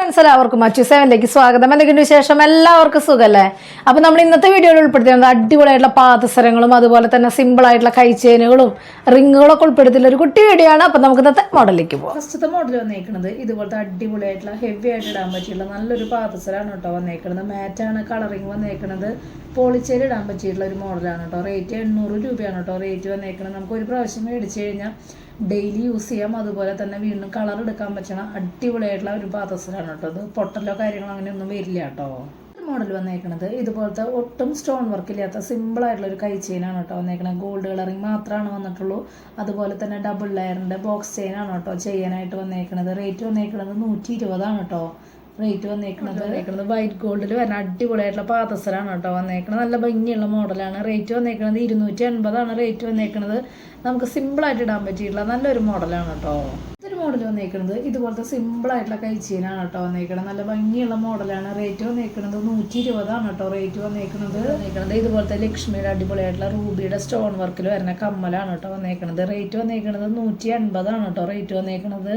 Friends എല്ലാവർക്കും മച്ചു സെവനിലേക്ക് സ്വാഗതം. എന്തൊക്കെയുണ്ട് വിശേഷം? എല്ലാവർക്കും സുഖമല്ലേ? അപ്പോൾ നമ്മൾ ഇന്നത്തെ വീഡിയോയിൽ ഉൾപ്പെടുത്തിയത് അടിപൊളിയായിട്ടുള്ള പാദസരങ്ങളും അതുപോലെ തന്നെ സിമ്പിൾ ആയിട്ടുള്ള കൈച്ചെയിനുകളും റിങ്ങുകളൊക്കെ ഉൾപ്പെടുത്തിയുള്ള ഒരു കുട്ടി വീഡിയോ ആണ്. അപ്പോൾ നമുക്ക് ഇന്നത്തെ മോഡലിലേക്ക് പോകാം. ഫസ്റ്റത്തെ മോഡൽ വന്നേക്കുന്നത് ഇതുപോലത്തെ അടിപൊളിയായിട്ടുള്ള ഹെവി ആയിട്ട് ഇടാൻ പറ്റിയുള്ള നല്ലൊരു പാദസരമാണ് കേട്ടോ വന്നേക്കുന്നത്. മാറ്റാണ് കളറിങ് വന്നേക്കുന്നത്. പോളിച്ചേൽ ഇടാൻ പറ്റിയിട്ടുള്ള ഒരു മോഡലാണ് കേട്ടോ. റേറ്റ് 800 രൂപയാണ് കേട്ടോ റേറ്റ് വന്നേക്കുന്നത്. നമുക്ക് ഒരു പ്രാവശ്യം മേടിച്ചു കഴിഞ്ഞാൽ ഡെയിലി യൂസ് ചെയ്യാം. അതുപോലെ തന്നെ വീണ്ടും കളർ എടുക്കാൻ പറ്റണ അടിപൊളിയായിട്ടുള്ള ഒരു പാദസരമാണ് കേട്ടോ. ഇത് പൊട്ടലോ കാര്യങ്ങളോ അങ്ങനെയൊന്നും വരില്ല കേട്ടോ. മോഡൽ വന്നേക്കുന്നത് ഇതുപോലത്തെ ഒട്ടും സ്റ്റോൺ വർക്ക് ഇല്ലാത്ത സിമ്പിളായിട്ടുള്ള ഒരു കൈ ചെയിനാണ് കേട്ടോ വന്നേക്കുന്നത്. ഗോൾഡ് കളറിങ് മാത്രമാണ് വന്നിട്ടുള്ളൂ. അതുപോലെ തന്നെ ഡബിൾ ലെയറിൻ്റെ ബോക്സ് ചെയിനാണ് കേട്ടോ ചെയ്യാനായിട്ട് വന്നേക്കുന്നത്. റേറ്റ് വന്നേക്കുന്നത് 120 കേട്ടോ റേറ്റ് വന്നേക്കുന്നത്. വൈറ്റ് ഗോൾഡിൽ വരുന്ന അടിപൊളിയായിട്ടുള്ള പാദസരമാണ് കേട്ടോ വന്നേക്കുന്നത്. നല്ല ഭംഗിയുള്ള മോഡലാണ്. റേറ്റ് വന്നേക്കുന്നത് 280 റേറ്റ് വന്നേക്കുന്നത്. നമുക്ക് സിമ്പിളായിട്ട് ഇടാൻ പറ്റിയിട്ടുള്ള നല്ലൊരു മോഡലാണ് കേട്ടോ. ഇതൊരു മോഡൽ വന്നേക്കുന്നത് ഇതുപോലത്തെ സിമ്പിളായിട്ടുള്ള കൈച്ചീനാണ് കേട്ടോ വന്നേക്കുന്നത്. നല്ല ഭംഗിയുള്ള മോഡലാണ്. റേറ്റ് വന്നേക്കുന്നത് 120 കേട്ടോ റേറ്റ് വന്നേക്കുന്നത്. ഇതുപോലത്തെ ലക്ഷ്മിയുടെ അടിപൊളിയായിട്ടുള്ള റൂബിയുടെ സ്റ്റോൺ വർക്കിൽ വരുന്ന കമ്മലാണ് കേട്ടോ വന്നേക്കുന്നത്. റേറ്റ് വന്നേക്കുന്നത് 180 കേട്ടോ റേറ്റ് വന്നേക്കുന്നത്.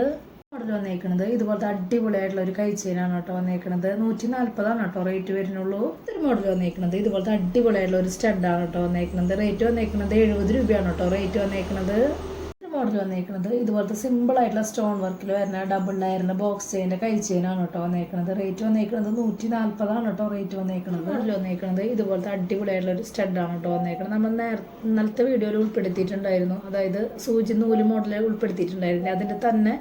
മോഡൽ വന്നേക്കുന്നത് ഇതുപോലത്തെ അടിപൊളിയായിട്ടുള്ള ഒരു കൈച്ചെയിനാണ് കേട്ടോ വന്നേക്കുന്നത്. 140 കേട്ടോ റേറ്റ് വരുന്നുള്ളൂ. ഇതൊരു മോഡൽ വന്നേക്കുന്നത് ഇതുപോലത്തെ അടിപൊളിയായിട്ടുള്ള ഒരു സ്റ്റഡാണ് കേട്ടോ വന്നേക്കുന്നത്. റേറ്റ് വന്നേക്കുന്നത് 70 രൂപയാണ് കേട്ടോ റേറ്റ് വന്നേക്കുന്നത്. മോഡൽ വന്നേക്കുന്നത് ഇതുപോലത്തെ സിമ്പിൾ ആയിട്ടുള്ള സ്റ്റോൺ വർക്കിൽ വരുന്ന ഡബിൾ ലെയറിന്റെ ബോക്സ് ചെയിൻ്റെ കൈ ചെയിനാണ് കേട്ടോ വന്നേക്കുന്നത്. റേറ്റ് വന്നേക്കുന്നത് 140 കേട്ടോ റേറ്റ് വന്നേക്കുന്നത്. മോഡൽ വന്നേക്കുന്നത് ഇതുപോലത്തെ അടിപൊളിയായിട്ടുള്ള ഒരു സ്റ്റഡാണ് കേട്ടോ വന്നേക്കുന്നത്. നമ്മൾ ഇന്നലത്തെ വീഡിയോയിൽ ഉൾപ്പെടുത്തിയിട്ടുണ്ടായിരുന്നു. അതായത് സൂചി നൂല് മോഡലിൽ ഉൾപ്പെടുത്തിയിട്ടുണ്ടായിരുന്നു. അതിൻ്റെ തന്നെ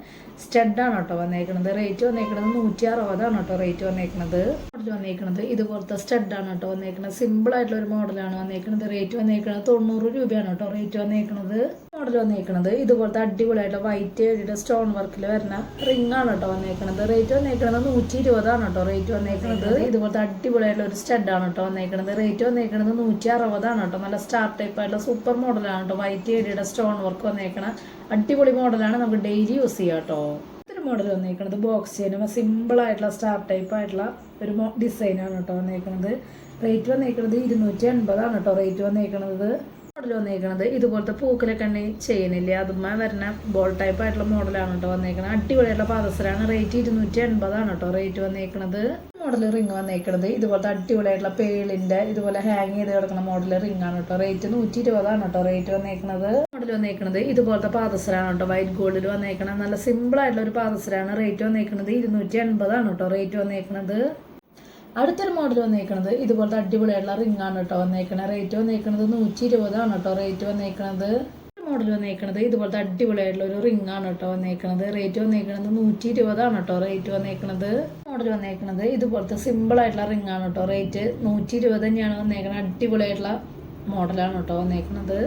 സ്റ്റഡാണ് കേട്ടോ വന്നേക്കുന്നത്. റേറ്റ് വന്നേക്കുന്നത് 160 കേട്ടോ റേറ്റ് വന്നേക്കുന്നത്. മോഡൽ വന്നേക്കുന്നത് ഇതുപോലത്തെ സ്റ്റഡാണ് കേട്ടോ വന്നേക്കുന്നത്. സിമ്പിൾ ആയിട്ടുള്ള ഒരു മോഡലാണ് വന്നേക്കുന്നത്. റേറ്റ് വന്നേക്കുന്നത് 90 രൂപയാണ് കേട്ടോ റേറ്റ് വന്നേക്കുന്നത്. മോഡൽ വന്നേക്കുന്നത് ഇതുപോലത്തെ അടിപൊളിയായിട്ട് വൈറ്റ് സ്റ്റോൺ വർക്കിൽ വരുന്ന റിംഗ് ആണ് കേട്ടോ വന്നേക്കുന്നത്. റേറ്റ് വന്നേക്കുന്നത് 120 കേട്ടോ റേറ്റ് വന്നേക്കുന്നത്. ഇതുപോലത്തെ അടിപൊളിയായിട്ടുള്ള ഒരു സ്റ്റഡാണ് കേട്ടോ വന്നേക്കുന്നത്. റേറ്റ് വന്നേക്കുന്നത് 160 കേട്ടോ. നല്ല സ്റ്റാർ ടൈപ്പ് ആയിട്ടുള്ള സൂപ്പർ മോഡലാണ് കേട്ടോ. വൈറ്റ് സ്റ്റോൺ വർക്ക് വന്നേക്കണ അടിപൊളി മോഡലാണ്. നമുക്ക് ഡെയിലി യൂസ് ചെയ്യാം കേട്ടോ. ഇതൊരു മോഡൽ വന്നേക്കുന്നത് ബോക്സ് ചെയ്യുന്ന സിമ്പിൾ ആയിട്ടുള്ള സ്റ്റാർ ടൈപ്പ് ആയിട്ടുള്ള ഒരു ഡിസൈനാണ് കേട്ടോ വന്നേക്കുന്നത്. റേറ്റ് വന്നേക്കുന്നത് 280 കേട്ടോ റേറ്റ് വന്നേക്കുന്നത്. മോഡൽ വന്നേക്കുന്നത് ഇതുപോലത്തെ പൂക്കലൊക്കെ ഉണ്ടെങ്കിൽ ചെയ്യുന്നില്ലേ അതുമ്മ വരുന്ന ബോൾ ടൈപ്പ് ആയിട്ടുള്ള മോഡലാണ് കേട്ടോ വന്നേക്കുന്നത്. അടിപൊളിയായിട്ടുള്ള പാദസരമാണ്. റേറ്റ് 280 കേട്ടോ റേറ്റ് വന്നേക്കുന്നത്. മോഡൽ റിംഗ് വന്നേക്കുന്നത് ഇതുപോലത്തെ അടിപൊളിയായിട്ടുള്ള പേളിന്റെ ഇതുപോലെ ഹാങ് ചെയ്ത് കിടക്കുന്ന മോഡൽ റിംഗ് ആണ് കേട്ടോ. റേറ്റ് 120 കേട്ടോ റേറ്റ് വന്നേക്കുന്നത്. മോഡൽ വന്നേക്കുന്നത് ഇതുപോലത്തെ പാദസരമാണ് കേട്ടോ. വൈറ്റ് ഗോൾഡിൽ വന്നേക്കുന്നത് നല്ല സിമ്പിൾ ആയിട്ടുള്ള ഒരു പാദസരമാണ്. റേറ്റ് വന്നേക്കുന്നത് 280 കേട്ടോ റേറ്റ് വന്നേക്കുന്നത്. അടുത്തൊരു മോഡൽ വന്നേക്കുന്നത് ഇതുപോലത്തെ അടിപൊളിയായിട്ടുള്ള റിംഗ് ആണ് കേട്ടോ വന്നേക്കുന്നത്. റേറ്റ് വന്നേക്കുന്നത് 120 കേട്ടോ റേറ്റ് വന്നേക്കുന്നത്. മോഡൽ വന്നേക്കുന്നത് ഇതുപോലത്തെ അടിപൊളിയായിട്ടുള്ള ഒരു റിംഗ് ആണ് കേട്ടോ വന്നേക്കുന്നത്. റേറ്റ് വന്നേക്കുന്നത് 120 കേട്ടോ റേറ്റ് വന്നേക്കുന്നത്. മോഡൽ വന്നേക്കുന്നത് ഇതുപോലത്തെ സിമ്പിൾ ആയിട്ടുള്ള റിംഗ് ആണ് കേട്ടോ. റേറ്റ് 120 തന്നെയാണ് വന്നേക്കുന്നത്. അടിപൊളിയായിട്ടുള്ള മോഡലാണ് കേട്ടോ വന്നേക്കുന്നത്.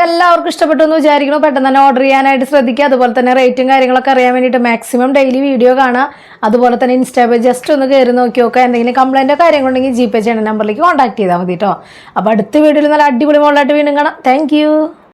എല്ലാവർക്കും ഇഷ്ടപ്പെട്ടു എന്ന് വിചാരിക്കണം. പെട്ടെന്ന് തന്നെ ഓർഡർ ചെയ്യാനായിട്ട് ശ്രദ്ധിക്കുക. അതുപോലെ തന്നെ റേറ്റും കാര്യങ്ങളൊക്കെ അറിയാൻ വേണ്ടിയിട്ട് മാക്സിമം ഡെയിലി വീഡിയോ കാണാം. അതുപോലെ തന്നെ ഇൻസ്റ്റാ പേജ് ജസ്റ്റ് ഒന്ന് കയറി നോക്കി നോക്കുക. എന്തെങ്കിലും കംപ്ലൈൻറ്റോ കാര്യങ്ങളുണ്ടെങ്കിൽ GPay ചെയ്യുന്ന നമ്പറിലേക്ക് കോൺടാക്ട് ചെയ്താൽ മതി കേട്ടോ. അപ്പോൾ അടുത്ത വീഡിയോയിൽ നല്ല അടിപൊളി മോഡലായിട്ട് വീണ്ടും കാണാം. താങ്ക്